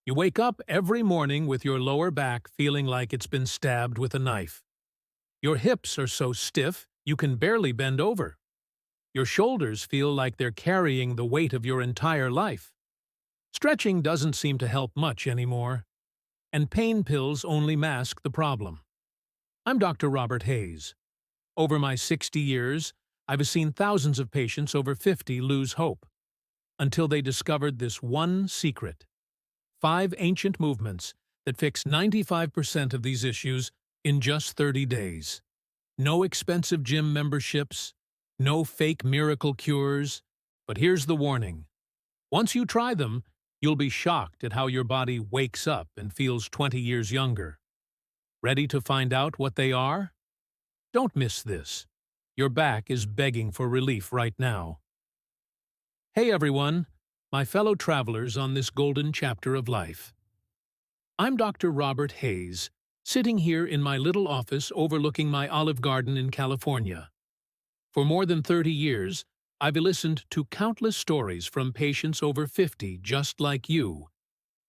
You wake up every morning with your lower back feeling like it's been stabbed with a knife. Your hips are so stiff you can barely bend over. Your shoulders feel like they're carrying the weight of your entire life. Stretching doesn't seem to help much anymore, and pain pills only mask the problem. I'm Dr. Robert Hayes. Over my 60 years, I've seen thousands of patients over 50 lose hope, until they discovered this one secret: 5 ancient movements that fix 95% of these issues in just 30 days. No expensive gym memberships, no fake miracle cures, but here's the warning. Once you try them, you'll be shocked at how your body wakes up and feels 20 years younger. Ready to find out what they are? Don't miss this. Your back is begging for relief right now. Hey everyone, my fellow travelers on this golden chapter of life. I'm Dr. Robert Hayes, sitting here in my little office overlooking my olive garden in California. For more than 30 years, I've listened to countless stories from patients over 50 just like you,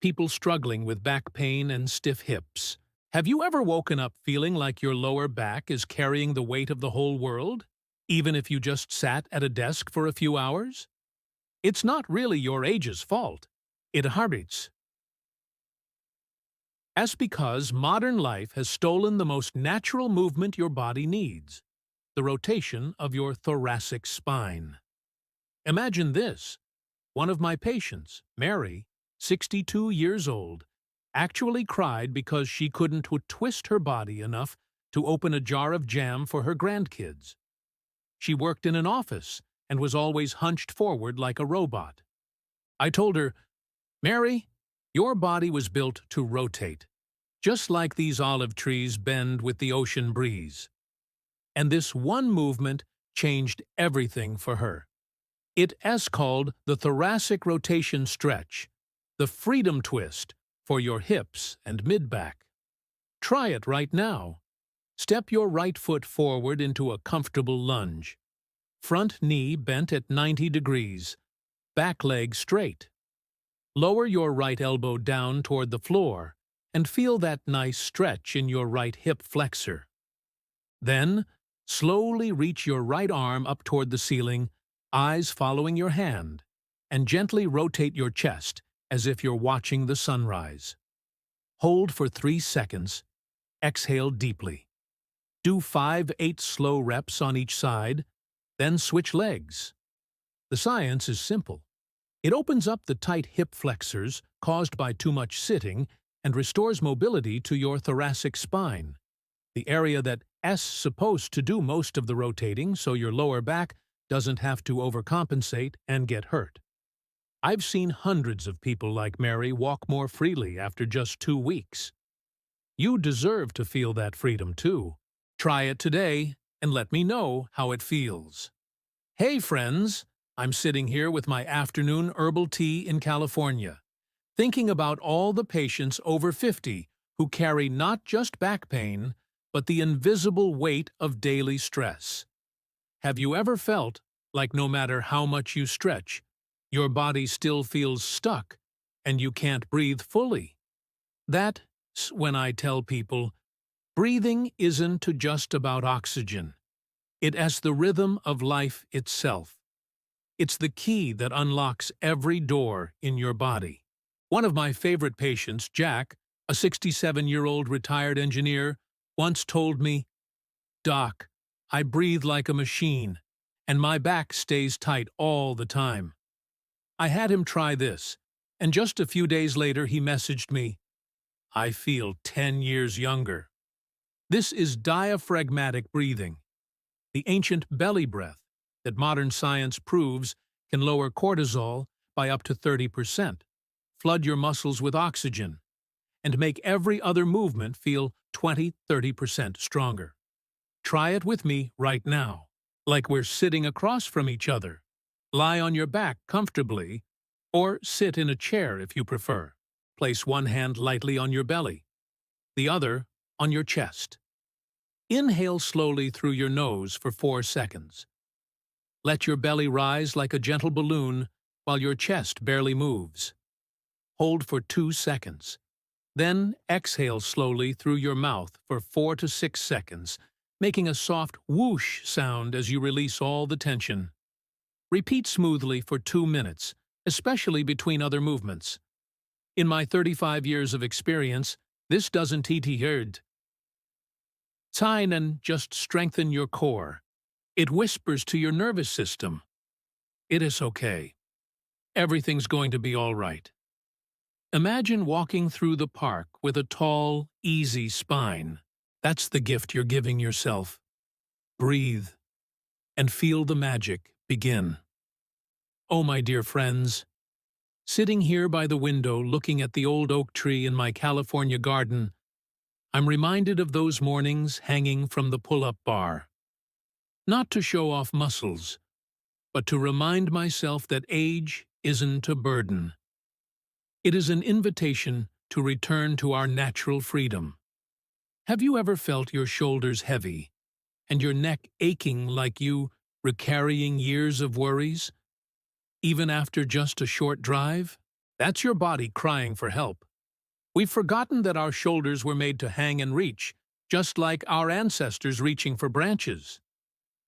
people struggling with back pain and stiff hips. Have you ever woken up feeling like your lower back is carrying the weight of the whole world, even if you just sat at a desk for a few hours? It's not really your age's fault. It hurts. That's because modern life has stolen the most natural movement your body needs: the rotation of your thoracic spine. Imagine this. One of my patients, Mary, 62 years old, actually cried because she couldn't twist her body enough to open a jar of jam for her grandkids. She worked in an office and was always hunched forward like a robot. I told her, "Mary, your body was built to rotate, just like these olive trees bend with the ocean breeze." And this one movement changed everything for her. It's called the thoracic rotation stretch, the freedom twist for your hips and mid-back. Try it right now. Step your right foot forward into a comfortable lunge. Front knee bent at 90 degrees, back leg straight. Lower your right elbow down toward the floor and feel that nice stretch in your right hip flexor. Then, slowly reach your right arm up toward the ceiling, eyes following your hand, and gently rotate your chest as if you're watching the sunrise. Hold for 3 seconds. Exhale deeply. Do 5-8 slow reps on each side, then switch legs. The science is simple. It opens up the tight hip flexors caused by too much sitting and restores mobility to your thoracic spine, the area that's supposed to do most of the rotating so your lower back doesn't have to overcompensate and get hurt. I've seen hundreds of people like Mary walk more freely after just 2 weeks. You deserve to feel that freedom too. Try it today and let me know how it feels. Hey friends, I'm sitting here with my afternoon herbal tea in California, thinking about all the patients over 50 who carry not just back pain, but the invisible weight of daily stress. Have you ever felt like no matter how much you stretch, your body still feels stuck and you can't breathe fully? That's when I tell people, breathing isn't just about oxygen. It's the rhythm of life itself. It's the key that unlocks every door in your body. One of my favorite patients, Jack, a 67-year-old retired engineer, once told me, "Doc, I breathe like a machine, and my back stays tight all the time." I had him try this, and just a few days later he messaged me, "I feel 10 years younger." This is diaphragmatic breathing, the ancient belly breath that modern science proves can lower cortisol by up to 30%, flood your muscles with oxygen, and make every other movement feel 20–30% stronger. Try it with me right now, like we're sitting across from each other. Lie on your back comfortably, or sit in a chair if you prefer. Place one hand lightly on your belly, the other on your chest. Inhale slowly through your nose for 4 seconds. Let your belly rise like a gentle balloon while your chest barely moves. Hold for 2 seconds. Then exhale slowly through your mouth for 4 to 6 seconds, making a soft whoosh sound as you release all the tension. Repeat smoothly for 2 minutes, especially between other movements. In my 35 years of experience, this doesn't hurt. Seinen just strengthen your core. It whispers to your nervous system. It is okay. Everything's going to be all right. Imagine walking through the park with a tall, easy spine. That's the gift you're giving yourself. Breathe and feel the magic begin. Oh, my dear friends, sitting here by the window looking at the old oak tree in my California garden, I'm reminded of those mornings hanging from the pull-up bar. Not to show off muscles, but to remind myself that age isn't a burden. It is an invitation to return to our natural freedom. Have you ever felt your shoulders heavy and your neck aching like you were carrying years of worries? Even after just a short drive? That's your body crying for help. We've forgotten that our shoulders were made to hang and reach, just like our ancestors reaching for branches.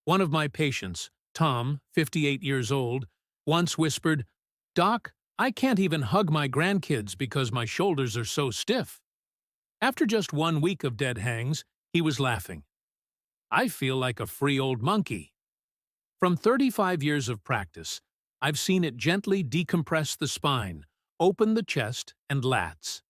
One of my patients, Tom, 58 years old, once whispered, "Doc, I can't even hug my grandkids because my shoulders are so stiff." After just 1 week of dead hangs, he was laughing. I feel like a free old monkey. From 35 years of practice, I've seen it gently decompress the spine, open the chest and lats.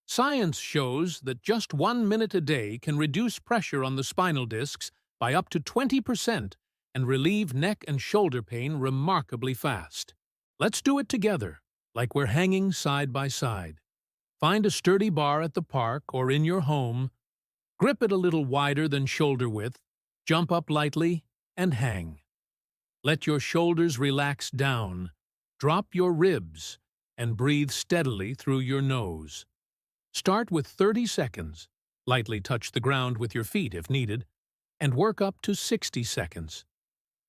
Science shows that just 1 minute a day can reduce pressure on the spinal discs by up to 20% and relieve neck and shoulder pain remarkably fast. Let's do it together, like we're hanging side by side. Find a sturdy bar at the park or in your home, grip it a little wider than shoulder width, jump up lightly, and hang. Let your shoulders relax down, drop your ribs, and breathe steadily through your nose. Start with 30 seconds, lightly touch the ground with your feet if needed, and work up to 60 seconds.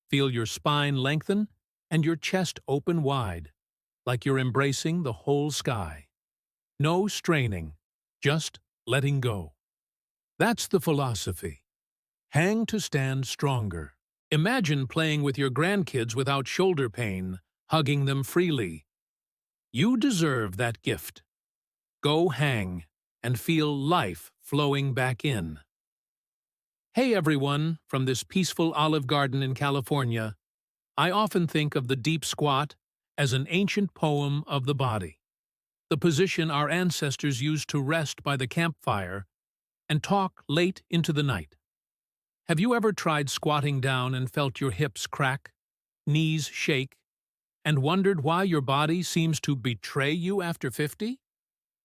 Feel your spine lengthen and your chest open wide, like you're embracing the whole sky. No straining, just letting go. That's the philosophy. Hang to stand stronger. Imagine playing with your grandkids without shoulder pain, hugging them freely. You deserve that gift. Go hang and feel life flowing back in. Hey everyone, from this peaceful olive garden in California, I often think of the deep squat as an ancient poem of the body, the position our ancestors used to rest by the campfire and talk late into the night. Have you ever tried squatting down and felt your hips crack, knees shake, and wondered why your body seems to betray you after 50?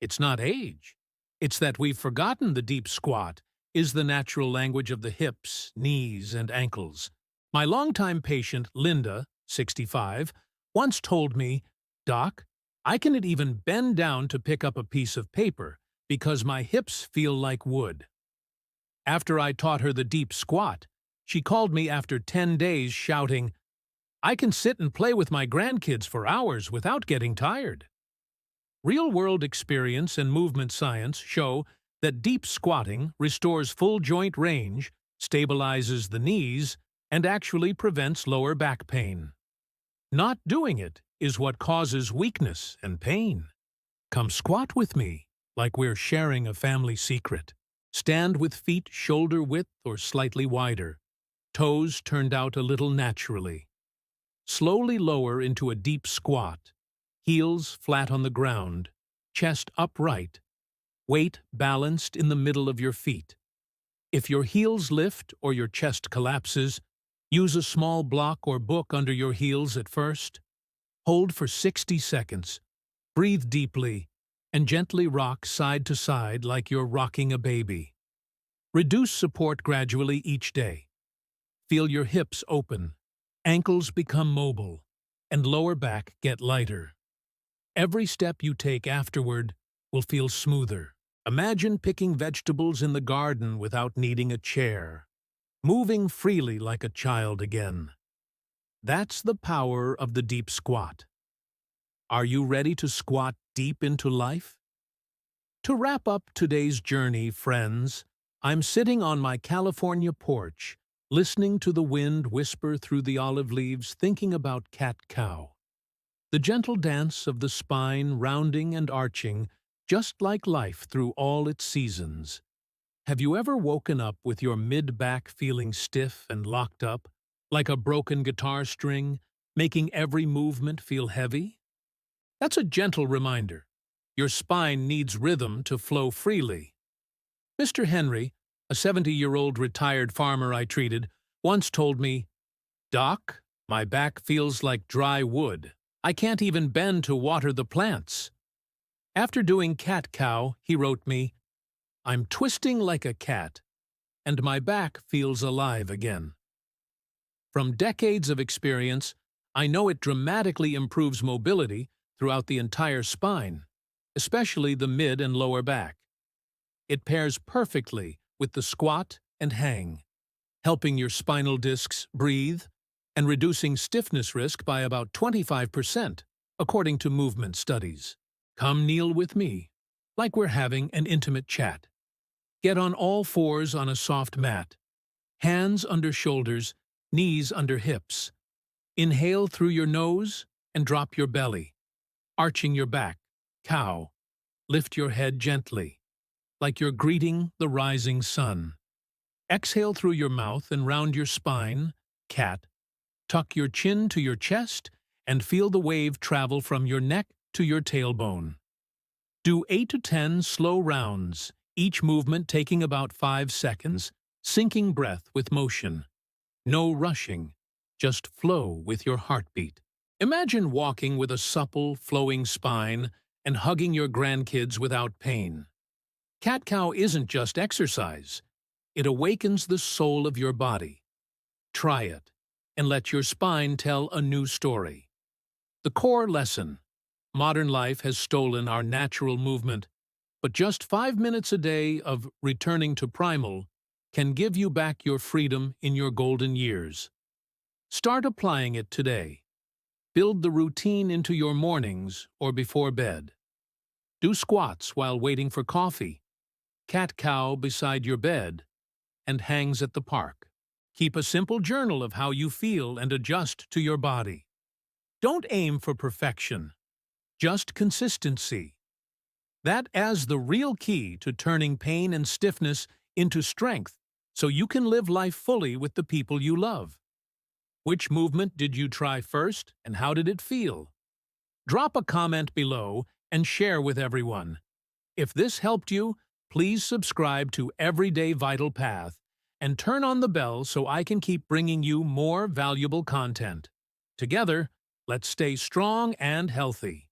It's not age. It's that we've forgotten the deep squat is the natural language of the hips, knees, and ankles. My longtime patient, Linda, 65, once told me, "Doc, I can't even bend down to pick up a piece of paper because my hips feel like wood." After I taught her the deep squat, she called me after 10 days shouting, "I can sit and play with my grandkids for hours without getting tired." Real-world experience and movement science show that deep squatting restores full joint range, stabilizes the knees, and actually prevents lower back pain. Not doing it is what causes weakness and pain. Come squat with me, like we're sharing a family secret. Stand with feet shoulder width or slightly wider, toes turned out a little naturally. Slowly lower into a deep squat, heels flat on the ground, chest upright, weight balanced in the middle of your feet. If your heels lift or your chest collapses, use a small block or book under your heels at first. Hold for 60 seconds, breathe deeply, and gently rock side to side like you're rocking a baby. Reduce support gradually each day. Feel your hips open, ankles become mobile, and lower back get lighter. Every step you take afterward will feel smoother. Imagine picking vegetables in the garden without needing a chair, moving freely like a child again. That's the power of the deep squat. Are you ready to squat deep into life? To wrap up today's journey, friends, I'm sitting on my California porch, listening to the wind whisper through the olive leaves, thinking about cat-cow. The gentle dance of the spine rounding and arching, just like life through all its seasons. Have you ever woken up with your mid-back feeling stiff and locked up, like a broken guitar string, making every movement feel heavy? That's a gentle reminder. Your spine needs rhythm to flow freely. Mr. Henry, a 70-year-old retired farmer I treated, once told me, "Doc, my back feels like dry wood. I can't even bend to water the plants." After doing cat-cow, he wrote me, "I'm twisting like a cat, and my back feels alive again." From decades of experience, I know it dramatically improves mobility throughout the entire spine, especially the mid and lower back. It pairs perfectly with the squat and hang, helping your spinal discs breathe and reducing stiffness risk by about 25%, according to movement studies. Come kneel with me, like we're having an intimate chat. Get on all fours on a soft mat, hands under shoulders, knees under hips. Inhale through your nose and drop your belly, arching your back, cow. Lift your head gently, like you're greeting the rising sun. Exhale through your mouth and round your spine, cat. Tuck your chin to your chest and feel the wave travel from your neck to your tailbone. Do 8 to 10 slow rounds, each movement taking about 5 seconds, syncing breath with motion. No rushing, just flow with your heartbeat. Imagine walking with a supple, flowing spine and hugging your grandkids without pain. Cat-cow isn't just exercise. It awakens the soul of your body. Try it, and let your spine tell a new story. The core lesson: modern life has stolen our natural movement, but just 5 minutes a day of returning to primal can give you back your freedom in your golden years. Start applying it today. Build the routine into your mornings or before bed. Do squats while waiting for coffee, cat-cow beside your bed, and hangs at the park. Keep a simple journal of how you feel and adjust to your body. Don't aim for perfection, just consistency. That is the real key to turning pain and stiffness into strength so you can live life fully with the people you love. Which movement did you try first, and how did it feel? Drop a comment below and share with everyone. If this helped you, please subscribe to Everyday Vital Path and turn on the bell so I can keep bringing you more valuable content. Together, let's stay strong and healthy.